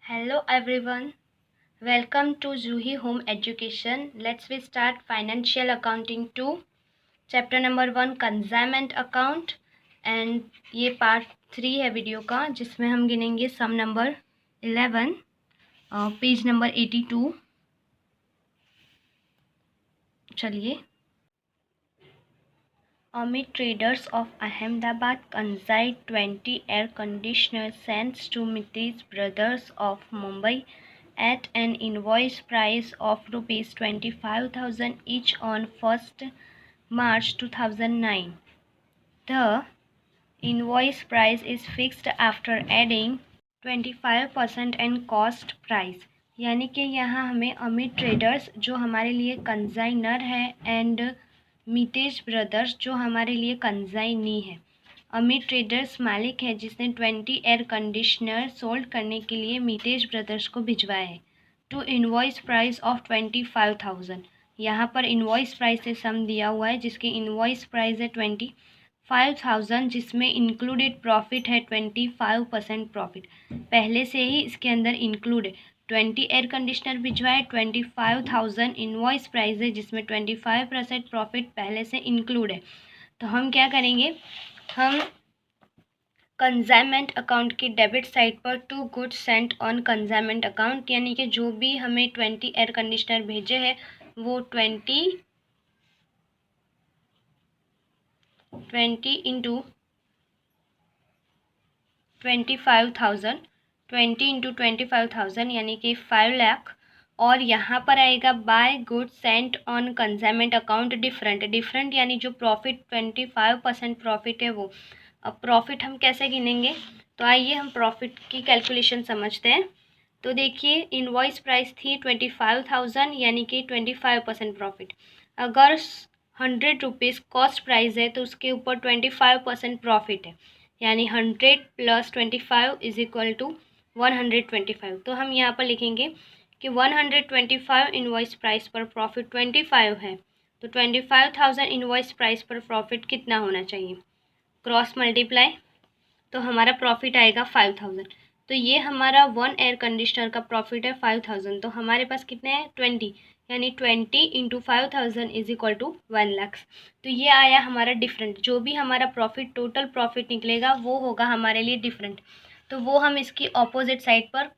Hello everyone, welcome to Zuhi Home Education. Let's we start Financial Accounting 2, Chapter number 1 Consignment Account and ये part 3 है video का जिसमें हम गिनेंगे सम number 11 page number 82। चलिए। Amit Traders of Ahmedabad consigned 20 air conditioner sets to Mitesh Brothers of Mumbai at an invoice price of rupees 25,000 each on 1st March 2009. The invoice price is fixed after adding 25% and cost price। यानी कि यहाँ हमें Amit traders जो हमारे लिए consignor है and Mitesh brothers जो हमारे लिए कंसाइनी है। अमित ट्रेडर्स मालिक है जिसने 20 एयर कंडीशनर सोल्ड करने के लिए मितेश ब्रदर्स को भिजवाया है टू इनवॉइस प्राइस ऑफ 25,000। यहाँ पर इनवॉइस प्राइस से सम दिया हुआ है जिसकी इनवॉइस प्राइस है 25,000 जिसमें इंक्लूडेड प्रॉफिट है 25% प्रॉफिट पहले से ही इसके अंदर इंक्लूड है। 20 एयर कंडीशनर भिजवाए 25,000 इनवॉइस प्राइस है जिसमें 25% प्रॉफिट पहले से इंक्लूड है। तो हम क्या करेंगे, हम कंसाइनमेंट अकाउंट की डेबिट साइड पर 2 goods sent on consignment account, यानी कि जो भी हमें 20 एयर कंडीशनर भेजे हैं वो 20 इंटू 25,000 20 इंटू 25,000 यानी कि 5 लाख। और यहाँ पर आएगा by good sent on consignment account different यानी जो प्रॉफिट 25% प्रॉफिट है वो। अब प्रॉफिट हम कैसे गिनेंगे, तो आइए हम प्रॉफिट की कैलकुलेशन समझते हैं। तो देखिए इनवॉइस प्राइस थी 25,000 यानी कि 25% प्रॉफिट। अगर 100 रुपीज़ कॉस्ट प्राइस है तो उसके ऊपर 25% प्रॉफिट है यानी 100 + 25 इज इक्वल टू 125। तो हम यहाँ पर लिखेंगे कि 125 इनवॉइस प्राइस पर प्रॉफिट 25 है तो 25,000 इनवॉइस प्राइस पर प्रॉफिट कितना होना चाहिए, क्रॉस मल्टीप्लाई, तो हमारा प्रॉफिट आएगा 5,000। तो ये हमारा 1 एयर कंडीशनर का प्रॉफिट है 5,000। तो हमारे पास कितने हैं 20 यानी 20 into 5,000 is equal to 1 lakh. तो ये आया हमारा डिफरेंट। जो भी हमारा प्रॉफिट टोटल प्रॉफिट निकलेगा वो होगा हमारे लिए डिफरेंट। तो वो हम इसकी ऑपोजिट साइड पर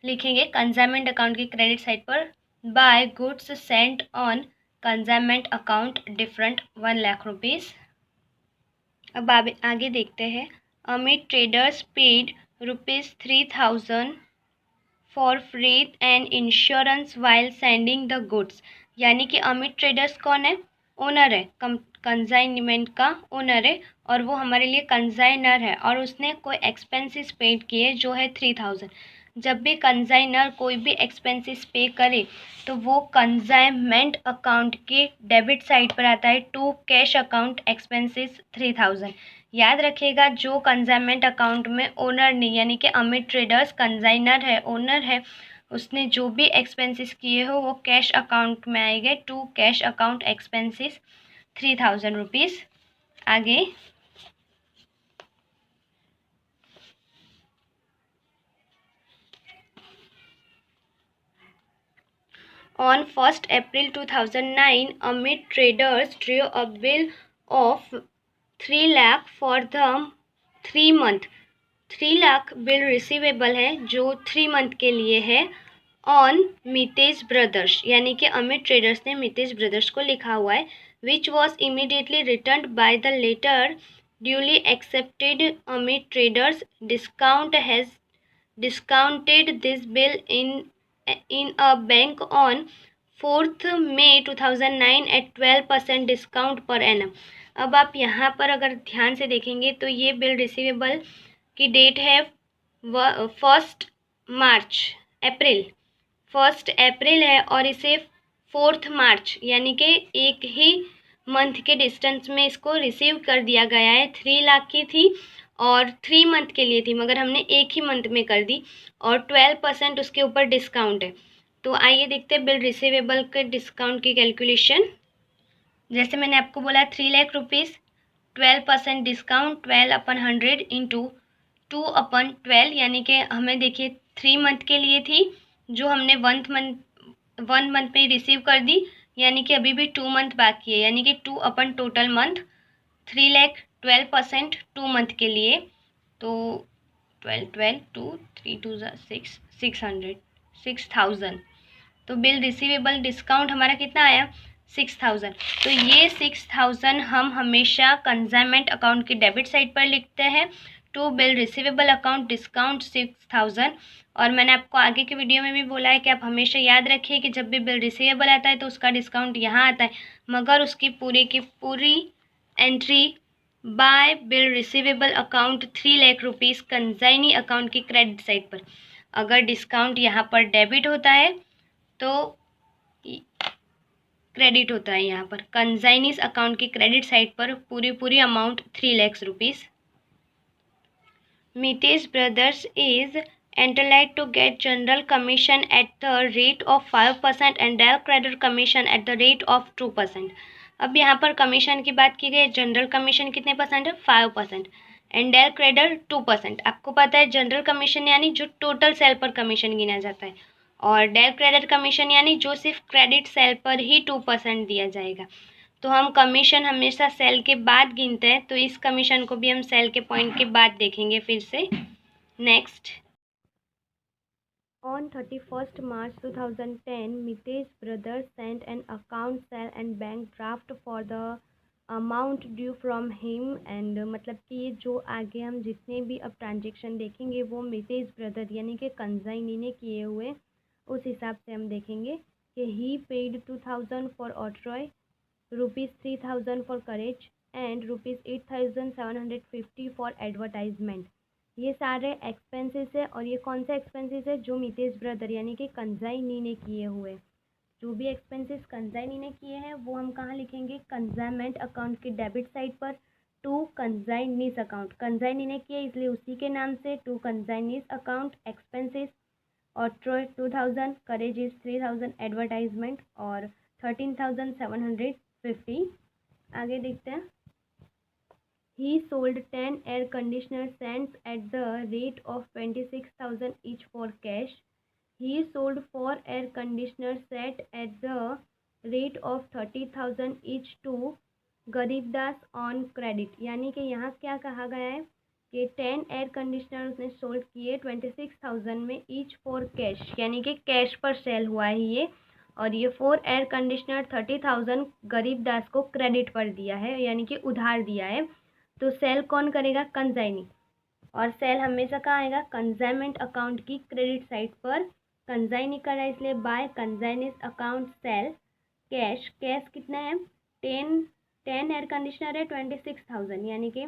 लिखेंगे कंसाइनमेंट अकाउंट की क्रेडिट साइड पर by goods sent on consignment account different 1 lakh rupees. अब आगे देखते हैं। Amit traders paid ₹3,000 for freight and insurance while sending the goods. यानी कि अमित ट्रेडर्स कौन है, ओनर है, कंसाइनमेंट का ओनर है और वो हमारे लिए कंसाइनर है और उसने कोई एक्सपेंसेस पेड किए जो है 3,000। जब भी कंसाइनर कोई भी एक्सपेंसेस पे करे तो वो कंसाइनमेंट अकाउंट के डेबिट साइड पर आता है टू कैश अकाउंट एक्सपेंसेस 3,000। याद रखिएगा जो कंसाइनमेंट अकाउंट में ओनर नहीं यानी कि अमित ट्रेडर्स कंसाइनर है, ओनर है, उसने जो भी एक्सपेंसेस किए हो वो कैश अकाउंट में आएंगे to cash account expenses 3,000 rupees. आगे On 1st April 2009, Amit Traders drew a bill of 3 lakh for the 3 month। 3 lakh bill receivable है जो 3 मंथ के लिए है ऑन मितेश ब्रदर्स, यानी कि अमित ट्रेडर्स ने मितेश ब्रदर्स को लिखा हुआ है, which was immediately return by the letter duly accepted. Amit traders discount has discounted this bill in a bank on 4th May 2009 at 12% discount per annum. अब आप यहाँ पर अगर ध्यान से देखेंगे तो ये बिल रिसीवेबल की डेट है 1 मार्च अप्रैल 1 अप्रैल है और इसे 4 मार्च यानी कि एक ही मंथ के डिस्टेंस में इसको रिसीव कर दिया गया है। 3 लाख की थी और 3 मंथ के लिए थी मगर हमने एक ही मंथ में कर दी और 12% उसके ऊपर डिस्काउंट है। तो आइए देखते हैं बिल रिसीवेबल के डिस्काउंट की कैलकुलेशन। जैसे मैंने आपको बोला 3 लाख रुपीज़, 12% डिस्काउंट 12/100 इंटू 2/12 यानी कि हमें देखिए 3 मंथ के लिए थी, जो हमने 1 मंथ में रिसीव कर दी, यानी कि अभी भी 2 मंथ बाकी है, यानी कि 2 अपन टोटल मंथ 3,12% 2 मंथ के लिए। तो 12 2 3 2 6 600 तो बिल रिसीवेबल डिस्काउंट हमारा कितना आया 6,000। तो ये 6,000 हम हमेशा कंसाइनमेंट अकाउंट की डेबिट साइड पर लिखते हैं, to bill receivable account discount 6,000। और मैंने आपको आगे के वीडियो में भी बोला है कि आप हमेशा याद रखिए कि जब भी बिल रिसीवेबल आता है तो उसका डिस्काउंट यहाँ आता है, मगर उसकी पूरी की पूरी entry bye bill receivable account 3 lakh rupees consignee account की क्रेडिट साइड पर। अगर डिस्काउंट यहाँ पर डेबिट होता है तो क्रेडिट होता है यहाँ पर कंसाइनीज अकाउंट की क्रेडिट साइड पर पूरी amount 3 lakh rupees. Mitesh Brothers is entitled to get general commission at the rate of 5% and Dell Credit commission at the rate of 2%। अब यहाँ पर कमीशन की बात की गई, जनरल कमीशन कितने परसेंट है 5% एंड डेल क्रेडिट 2%। आपको पता है जनरल कमीशन यानी जो टोटल सेल पर कमीशन गिना जाता है, और डेल क्रेडिट कमीशन यानी जो सिर्फ क्रेडिट सेल पर ही 2% दिया जाएगा। तो हम कमीशन हमेशा सेल के बाद गिनते हैं, तो इस कमीशन को भी हम सेल के पॉइंट के बाद देखेंगे फिर से। Next, on 31st March 2010 Mitesh brothers sent an account sale and bank draft for the amount due from him. And मतलब कि ये जो आगे हम जितने भी अब ट्रांजेक्शन देखेंगे वो मितेश ब्रदर यानी कि कंसाइनी ने किए हुए, उस हिसाब से हम देखेंगे कि he paid 2,000 for octroi, ₹3,000 for carriage and ₹8,750 for advertisement. ये सारे एक्सपेंसेस है, और ये कौन से एक्सपेंसेस है जो मितेश ब्रदर यानी कि कंसाइनी ने किए हुए। जो भी एक्सपेंसेस कंसाइनी ने किए हैं वो हम कहाँ लिखेंगे कंसाइनमेंट अकाउंट की डेबिट साइड पर, टू कंसाइनीज अकाउंट। कंसाइनी ने किए इसलिए उसी के नाम से टू कंसाइनीज अकाउंट एक्सपेंसेस, और 2,000 करेज इज 3,000 एडवर्टाइजमेंट और 13,750। आगे देखते हैं। He sold 10 air conditioner sets at the rate of 26,000 each for cash. He sold 4 air conditioner sets at the rate of 30,000 each to Garibdas on credit। यानी कि यहाँ क्या कहा गया है कि 10 एयर कंडीशनर उसने सोल्ड किए 26,000 में ईच फॉर कैश, यानी कि कैश पर सेल हुआ है ये, और ये 4 एयर कंडीशनर 30,000 गरीबदास को क्रेडिट पर दिया है, यानी कि उधार दिया है। तो सेल कौन करेगा कंसाइनी, और सेल हमेशा कहाँ आएगा कंसाइनमेंट अकाउंट की क्रेडिट साइड पर। कंसाइनी करा इसलिए by consignee's account sale cash. Cash कितना है 10 एयर कंडीशनर है 26,000 यानी कि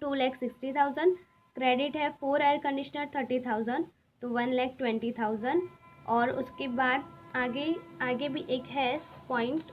2,60,000। क्रेडिट है 4 एयर कंडीशनर 30,000 तो 1,20,000। और उसके बाद आगे भी एक है पॉइंट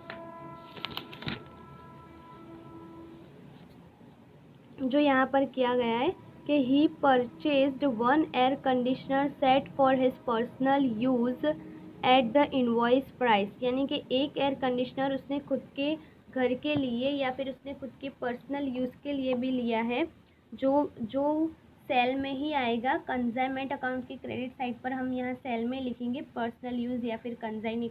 जो यहाँ पर किया गया है कि he purchased 1 air conditioner set for his personal use at the invoice price. यानी कि एक एयर कंडीशनर उसने खुद के घर के लिए या फिर उसने खुद के पर्सनल यूज़ के लिए भी लिया है, जो सेल में ही आएगा। कंसाइनमेंट अकाउंट की क्रेडिट साइड पर हम यहाँ सेल में लिखेंगे पर्सनल यूज़ या फिर कंसाइनी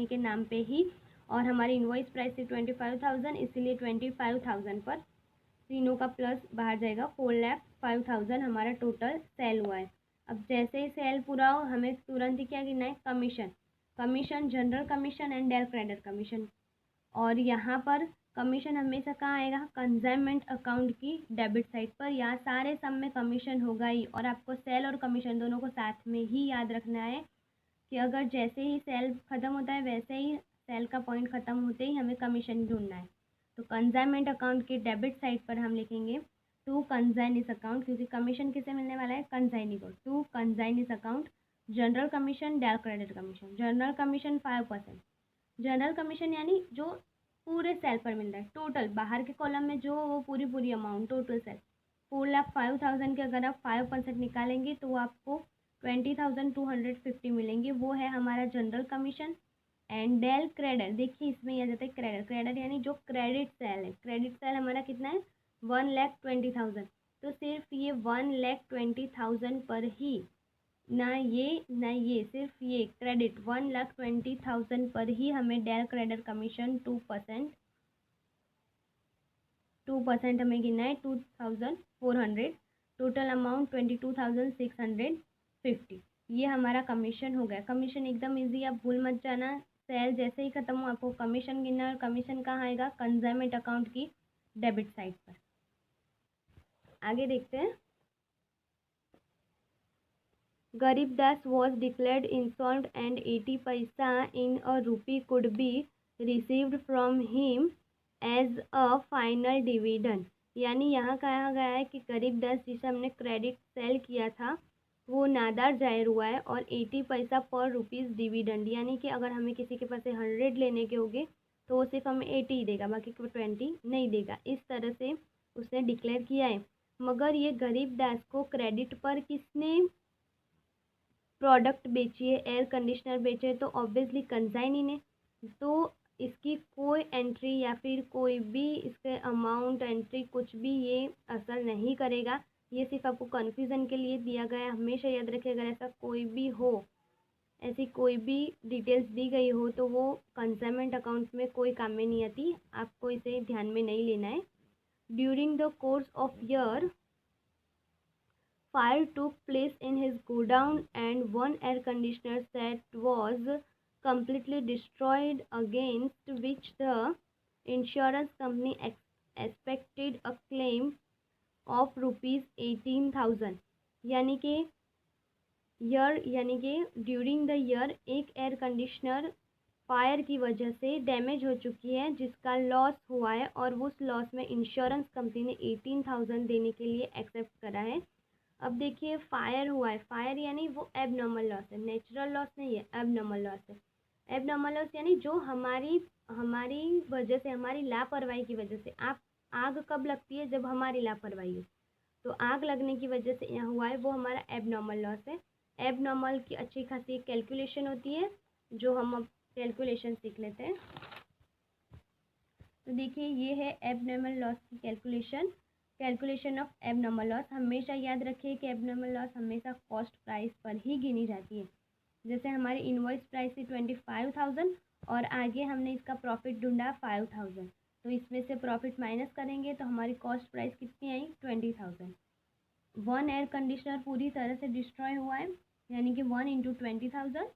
के नाम पे ही, और हमारी इनवॉइस प्राइस थी 25,000 इसीलिए 25,000 पर तीनों का प्लस बाहर जाएगा, 4,05,000 हमारा टोटल सेल हुआ है। अब जैसे ही सेल पूरा हो हमें तुरंत ही क्या गिनना है commission general commission and del credit commission. और यहाँ पर कमीशन हमेशा कहाँ आएगा कंसाइनमेंट अकाउंट की डेबिट साइड पर। यहाँ सारे सब में कमीशन होगा ही, और आपको सेल और कमीशन दोनों को साथ में ही याद रखना है कि अगर जैसे ही सेल ख़त्म होता है वैसे ही सेल का पॉइंट ख़त्म होते ही हमें कमीशन ढूंढना है। तो कंसाइनमेंट अकाउंट की डेबिट साइड पर हम लिखेंगे टू कंसाइनीज अकाउंट, क्योंकि कमीशन किसे मिलने वाला है कंसाइनी को। To consignee's account general commission del credit commission. General commission 5%। General commission यानी जो पूरे सेल पर मिल रहा है टोटल, बाहर के कॉलम में जो वो पूरी अमाउंट टोटल सेल 4,05,000 के अगर आप 5% निकालेंगे तो आपको 20,250 मिलेंगे, वो है हमारा general commission. And del credit, देखिए इसमें यह जाता है क्रेडिट यानी जो क्रेडिट सेल है। क्रेडिट सेल हमारा कितना है 1,20,000। तो सिर्फ ये 1,20,000 पर ही, ना ये सिर्फ ये क्रेडिट 1,20,000 पर ही हमें डायरेक्ट क्रेडिट कमीशन 2% हमें गिनना है 2,400, टोटल अमाउंट 22,650। ये हमारा कमीशन हो गया। कमीशन एकदम इजी, आप भूल मत जाना। सेल जैसे ही ख़त्म हो आपको कमीशन गिनना है, और कमीशन कहाँ आएगा, कंजाइनमेंट अकाउंट की डेबिट साइड पर। आगे देखते हैं। Garibdas was declared insolvent and 80 paisa in a rupee could be received from him as a final dividend। यानी यहाँ कहा गया है कि गरीबदास जिसे हमने क्रेडिट सेल किया था वो नादार जाहिर हुआ है और 80 पैसा पर रुपीज़ डिविडेंड, यानी कि अगर हमें किसी के पास से 100 लेने के होंगे तो वो सिर्फ हमें 80 ही देगा, बाकी को 20 नहीं देगा। इस तरह से उसने डिक्लेयर किया है। मगर ये गरीबदास को क्रेडिट पर किसने प्रोडक्ट बेची है, एयर कंडीशनर बेचे है, तो ऑब्वियसली कंसाइनी ने। तो इसकी कोई एंट्री या फिर कोई भी इसके अमाउंट एंट्री कुछ भी ये असर नहीं करेगा। ये सिर्फ आपको कन्फ्यूज़न के लिए दिया गया है। हमेशा याद रखिए, अगर ऐसा कोई भी हो, ऐसी कोई भी डिटेल्स दी गई हो तो वो कंसाइनमेंट अकाउंट में कोई काम में नहीं आती, आपको इसे ध्यान में नहीं लेना है। During the course of year fire took place in his godown and one air conditioner set was completely destroyed, against which the insurance company expected a claim of rupees 18,000। यानी कि ड्यूरिंग द ईयर एक air conditioner fire की वजह से damage हो चुकी है जिसका लॉस हुआ है, और उस लॉस में इंश्योरेंस कंपनी ने 18,000 देने के लिए एक्सेप्ट करा है। अब देखिए, फायर हुआ है, फायर यानी वो एबनॉर्मल लॉस है, नेचुरल लॉस नहीं है, एबनॉर्मल लॉस है। एबनॉर्मल लॉस यानी जो हमारी वजह से, हमारी लापरवाही की वजह से। आप आग कब लगती है, जब हमारी लापरवाही हो। तो आग लगने की वजह से यहाँ हुआ है, वो हमारा एबनॉर्मल लॉस है। एबनॉर्मल की अच्छी खासी कैलकुलेशन होती है, जो हम अब कैलकुलेशन सीख लेते हैं। तो देखिए, ये है एबनॉर्मल लॉस की कैलकुलेशन ऑफ एबनॉर्मल लॉस। हमेशा याद रखिए कि एबनॉर्मल लॉस हमेशा कॉस्ट प्राइस पर ही गिनी जाती है। जैसे हमारी इनवॉइस प्राइस थी 25,000 और आगे हमने इसका प्रॉफिट ढूंढा 5,000, तो इसमें से प्रॉफिट माइनस करेंगे तो हमारी कॉस्ट प्राइस कितनी आई, 20,000। वन एयर कंडीशनर पूरी तरह से डिस्ट्रॉय हुआ है, यानी कि 1 × 20,000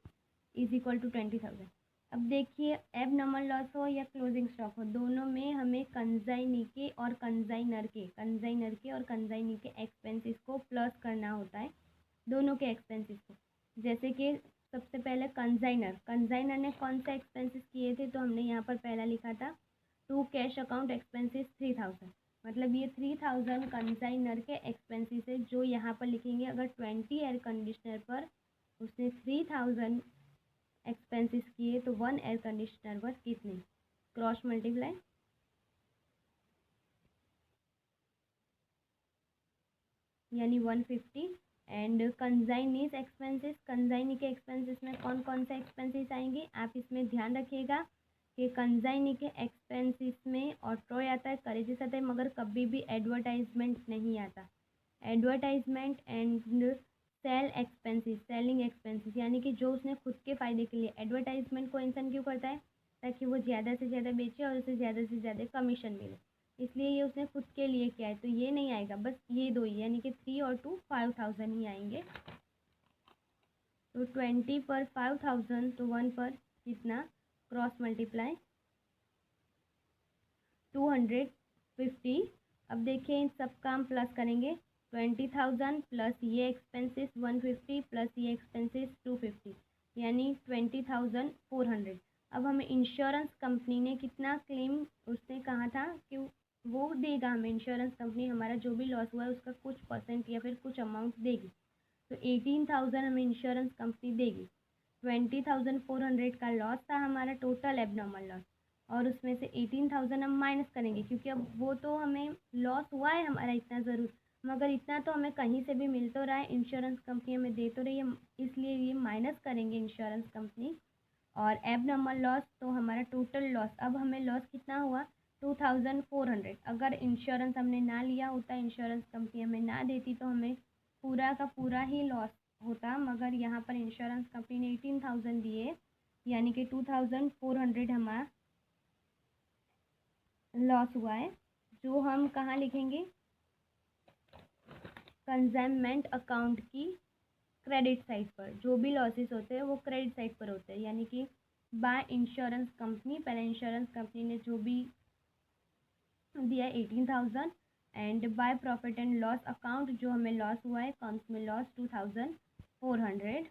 इज इक्वल टू 20,000। अब देखिए, एबनॉर्मल लॉस हो या क्लोजिंग स्टॉक हो, दोनों में हमें कंसाइनी के और कंसाइनर के एक्सपेंसेस को प्लस करना होता है, दोनों के एक्सपेंसेस को। जैसे कि सबसे पहले कंसाइनर ने कौन से एक्सपेंसेस किए थे, तो हमने यहाँ पर पहला लिखा था टू कैश अकाउंट एक्सपेंसेस 3,000, मतलब ये 3,000 कंसाइनर के एक्सपेंसेस है जो यहाँ पर लिखेंगे। अगर 20 एयर कंडीशनर पर उसने 3,000 एक्सपेंसेस किए तो 1 एयर कंडीशनर पर कितने, क्रॉस मल्टीप्लाई, यानी 150। एंड कंसाइनीज एक्सपेंसेस, कंसाइनी के एक्सपेंसेस में कौन कौन से एक्सपेंसेस आएंगे, आप इसमें ध्यान रखिएगा कि कंसाइनी के एक्सपेंसेस में ऑटो आता है, करेजिस आता है, मगर कभी भी एडवर्टाइजमेंट नहीं आता। एडवर्टाइजमेंट एंड सेलिंग एक्सपेंसेस, यानी कि जो उसने खुद के फ़ायदे के लिए, एडवर्टाइजमेंट को इंसान क्यों करता है, ताकि वो ज़्यादा से ज़्यादा बेचे और उसे ज़्यादा से ज़्यादा कमीशन मिले, इसलिए ये उसने खुद के लिए किया है, तो ये नहीं आएगा, बस ये दो ही, यानी कि 3 और 2 5,000 ही आएंगे। तो 20 पर 5,000 तो 1 पर कितना, क्रॉस मल्टीप्लाई 250। अब देखिए, इन सब का हम प्लस करेंगे, 20,000 प्लस ये एक्सपेंसेस 150 प्लस ये एक्सपेंसेस 250, यानी 20,400। अब हमें इंश्योरेंस कंपनी ने कितना क्लेम, उसने कहा था कि वो देगा हमें, इंश्योरेंस कंपनी हमारा जो भी लॉस हुआ है उसका कुछ परसेंट या फिर कुछ अमाउंट देगी। तो 18,000 हमें इंश्योरेंस कंपनी देगी। 20,400 का लॉस था हमारा टोटल एबनॉर्मल लॉस, और उसमें से 18,000 हम माइनस करेंगे, क्योंकि अब वो तो हमें लॉस हुआ है हमारा इतना ज़रूर, मगर इतना तो हमें कहीं से भी मिल तो रहा है, इंश्योरेंस कंपनी हमें दे तो रही है, इसलिए ये माइनस करेंगे इंश्योरेंस कंपनी। और एबनॉर्मल लॉस तो हमारा टोटल लॉस, अब हमें लॉस कितना हुआ, 2400। अगर इंश्योरेंस हमने ना लिया होता, इंश्योरेंस कंपनी हमें ना देती, तो हमें पूरा का पूरा ही लॉस होता। मगर यहाँ पर इंश्योरेंस कंपनी ने 18,000 दिए, यानी कि 2400 हमारा लॉस हुआ है, जो हम कहाँ लिखेंगे, कंसाइनमेंट अकाउंट की क्रेडिट साइड पर। जो भी लॉसेस होते हैं वो क्रेडिट साइड पर होते हैं, यानी कि बाय इंश्योरेंस कंपनी, पहले इंश्योरेंस कंपनी ने जो भी दिया 18,000, and by profit and loss account जो हमें लॉस हुआ है, कॉम्स में लॉस 2400।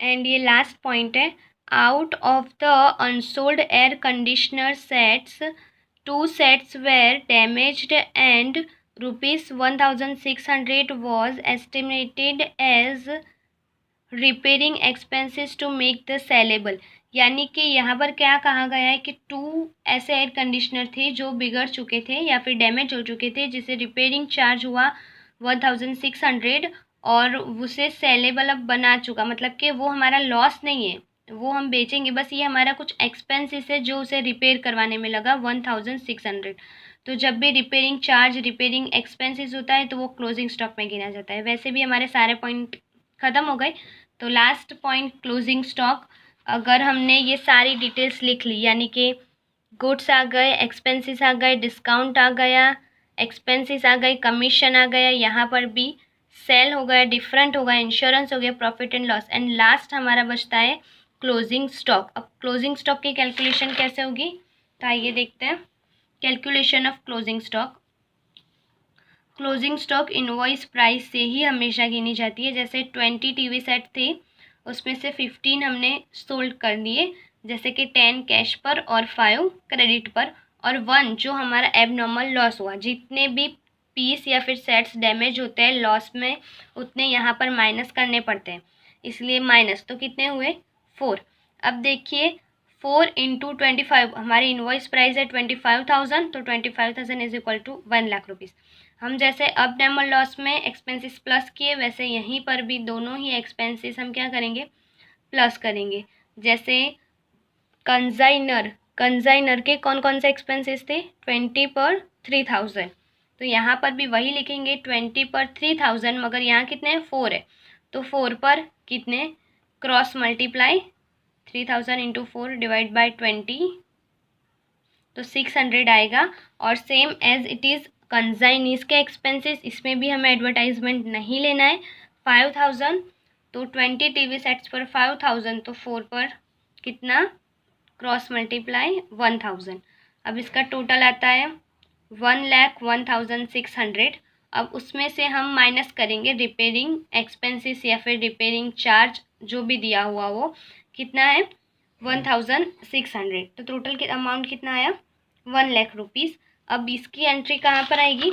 एंड ये लास्ट पॉइंट है, out of the unsold air conditioner sets 2 sets were damaged and ₹1,600 was estimated as repairing expenses to make the sellable। यानी कि यहाँ पर क्या कहा गया है कि 2 ऐसे एयर कंडीशनर थे जो बिगड़ चुके थे या फिर डैमेज हो चुके थे, जिसे रिपेयरिंग चार्ज हुआ 1,600 और उसे सेलेबल अब बना चुका, मतलब कि वो हमारा लॉस नहीं है, वो हम बेचेंगे, बस ये हमारा कुछ एक्सपेंसेस है जो उसे रिपेयर करवाने में लगा 1,600। तो जब भी रिपेयरिंग चार्ज, रिपेयरिंग एक्सपेंसेस होता है तो वो क्लोजिंग स्टॉक में गिना जाता है। वैसे भी हमारे सारे पॉइंट ख़त्म हो गए, तो लास्ट पॉइंट क्लोजिंग स्टॉक। अगर हमने ये सारी डिटेल्स लिख ली, यानी कि गुड्स आ गए, एक्सपेंसेस आ गए, डिस्काउंट आ गया, एक्सपेंसेस आ गई, कमीशन आ गया, यहाँ पर भी सेल हो गया, डिफरेंट हो गया, इंश्योरेंस हो गया, profit and loss, and last हमारा बचता है क्लोजिंग स्टॉक। अब क्लोजिंग स्टॉक की कैलकुलेशन कैसे होगी, तो आइए देखते हैं। Calculation of closing stock. Closing stock invoice price से ही हमेशा गिनी जाती है। जैसे 20 टीवी सेट थे, उसमें से 15 हमने सोल्ड कर दिए, जैसे कि 10 कैश पर और 5 क्रेडिट पर, और 1 जो हमारा एबनॉर्मल लॉस हुआ। जितने भी पीस या फिर सेट्स डैमेज होते हैं लॉस में, उतने यहाँ पर माइनस करने पड़ते हैं, इसलिए माइनस। तो कितने हुए, 4। अब देखिए 4 इंटू 25, हमारी इनवॉइस प्राइस है 25,000, तो 25,000 इज इक्वल टू 1,00,000 रुपीज़। हम जैसे अब नॉर्मल लॉस में एक्सपेंसेस प्लस किए, वैसे यहीं पर भी दोनों ही एक्सपेंसेस हम क्या करेंगे, प्लस करेंगे। जैसे कंजाइनर के कौन कौन से एक्सपेंसेस थे, 20 पर 3,000, तो यहाँ पर भी वही लिखेंगे 20 पर 3,000, मगर यहाँ कितने 4 है, तो 4 पर कितने, cross multiply 3,000 into 4 divide by 20, तो 600 आएगा। और सेम एज इट इज़ कंजाइनीज के एक्सपेंसेस, इसमें भी हमें एडवर्टाइजमेंट नहीं लेना है। 5,000, तो 20 टीवी सेट्स पर 5,000, तो 4 पर कितना, क्रॉस मल्टीप्लाई 1,000। अब इसका टोटल आता है 1,01,600। अब उसमें से हम माइनस करेंगे रिपेयरिंग एक्सपेंसेस या फिर रिपेयरिंग चार्ज जो भी दिया हुआ, वो कितना है 1,600। तो टोटल अमाउंट कितना आया, 1,00,000 रुपीज़। अब इसकी एंट्री कहाँ पर आएगी,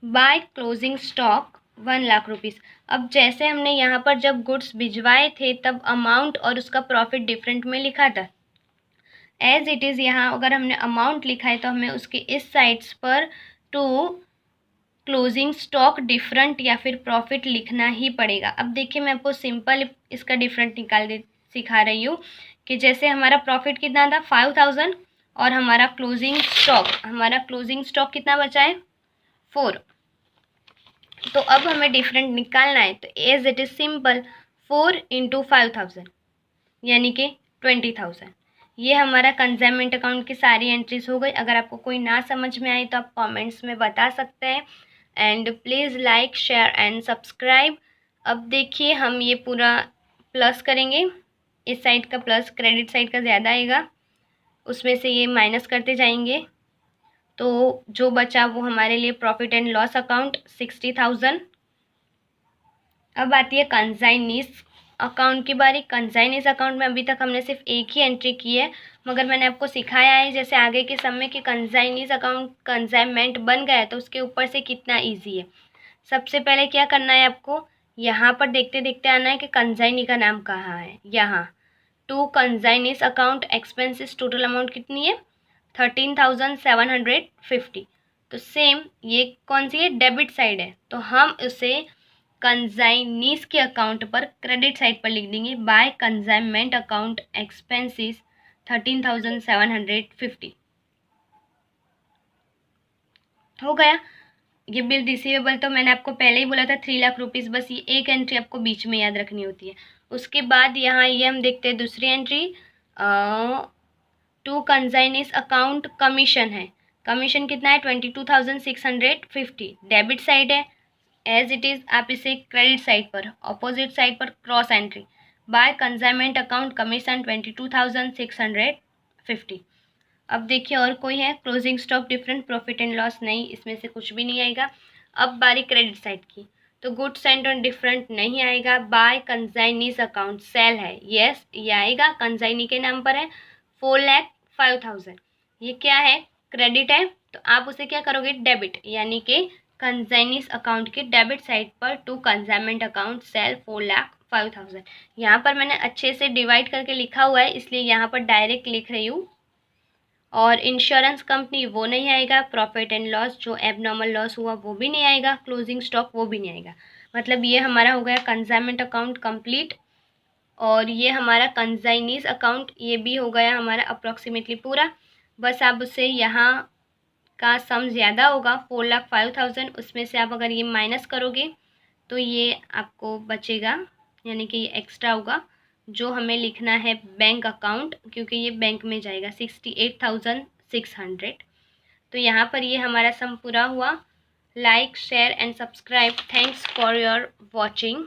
बाय क्लोजिंग स्टॉक 1,00,000 रुपीज़। अब जैसे हमने यहाँ पर जब गुड्स भिजवाए थे तब अमाउंट और उसका प्रॉफिट डिफरेंट में लिखा था, एज इट इज़ यहाँ अगर हमने अमाउंट लिखा है तो हमें उसके इस साइड्स पर टू क्लोजिंग स्टॉक डिफरेंट या फिर प्रॉफिट लिखना ही पड़ेगा। अब देखिए मैं आपको सिंपल इसका डिफरेंट सिखा रही हूँ कि जैसे हमारा प्रॉफिट कितना था 5,000 और हमारा क्लोजिंग स्टॉक कितना बचा है 4। तो अब हमें डिफरेंट निकालना है, तो as it is simple 4 into 5,000 यानी कि 20,000। ये हमारा कंसाइनमेंट अकाउंट की सारी एंट्रीज हो गई। अगर आपको कोई ना समझ में आई तो आप कमेंट्स में बता सकते हैं, and please like share and subscribe. अब देखिए हम ये पूरा प्लस करेंगे, इस साइड का प्लस, क्रेडिट साइड का ज़्यादा आएगा, उसमें से ये माइनस करते जाएंगे, तो जो बचा वो हमारे लिए प्रॉफिट एंड लॉस अकाउंट 60,000। अब आती है कंसाइनीज अकाउंट की बारी। कंसाइनीज अकाउंट में अभी तक हमने सिर्फ एक ही एंट्री की है, मगर मैंने आपको सिखाया है जैसे आगे के समय कि कंसाइनीज अकाउंट कंसाइनमेंट बन गया है तो उसके ऊपर से कितना इजी है। सबसे पहले क्या करना है आपको, यहाँ पर देखते देखते आना है कि कंसाइनी का नाम कहाँ है। यहाँ to consignee's account expenses total amount कितनी है 13,750। तो सेम ये कौन सी है, डेबिट साइड है, तो हम उसे कंसाइनीज के अकाउंट पर क्रेडिट साइड पर लिख देंगे, बाय कंसाइनमेंट अकाउंट एक्सपेंसेस 13,750। हो गया। ये बिल रिसीवेबल तो मैंने आपको पहले ही बोला था 3,00,000 रुपीज़, बस ये एक एंट्री आपको बीच में याद रखनी होती है। उसके बाद यहाँ ये हम देखते हैं दूसरी entry, to consignee's account commission है। कमीशन कितना है 22,650, डेबिट साइड है एज इट इज़, आप इसे क्रेडिट साइड पर अपोजिट साइड पर cross entry by consignment account commission 22,650। अब देखिए और कोई है, closing stock different, profit and loss नहीं, इसमें से कुछ भी नहीं आएगा। अब बारी क्रेडिट साइड की, तो गुड्स एंड ऑन डिफरेंट नहीं आएगा, बाय कंसाइनीज अकाउंट सेल है, यस ये आएगा, कंसाइनी के नाम पर है 4,05,000। ये क्या है, क्रेडिट है, तो आप उसे क्या करोगे, डेबिट, यानी कि कंसाइनीज अकाउंट के डेबिट साइड पर टू कंसाइनमेंट अकाउंट सेल 4,05,000। यहाँ पर मैंने अच्छे से डिवाइड करके लिखा हुआ है, इसलिए यहाँ पर डायरेक्ट लिख रही हूँ। और इंश्योरेंस कंपनी वो नहीं आएगा, प्रॉफिट एंड लॉस जो एबनॉर्मल लॉस हुआ वो भी नहीं आएगा, क्लोजिंग स्टॉक वो भी नहीं आएगा। मतलब ये हमारा हो गया कंसाइनमेंट अकाउंट कंप्लीट, और ये हमारा कंसाइनीज अकाउंट ये भी हो गया हमारा अप्रॉक्सीमेटली पूरा। बस आप उससे यहाँ का सम ज़्यादा होगा 4,05,000, उसमें से आप अगर ये माइनस करोगे तो ये आपको बचेगा, यानी कि ये एक्स्ट्रा होगा जो हमें लिखना है बैंक अकाउंट, क्योंकि ये बैंक में जाएगा 68,600। तो यहाँ पर ये हमारा सम पूरा हुआ। Like share and subscribe, thanks for your watching.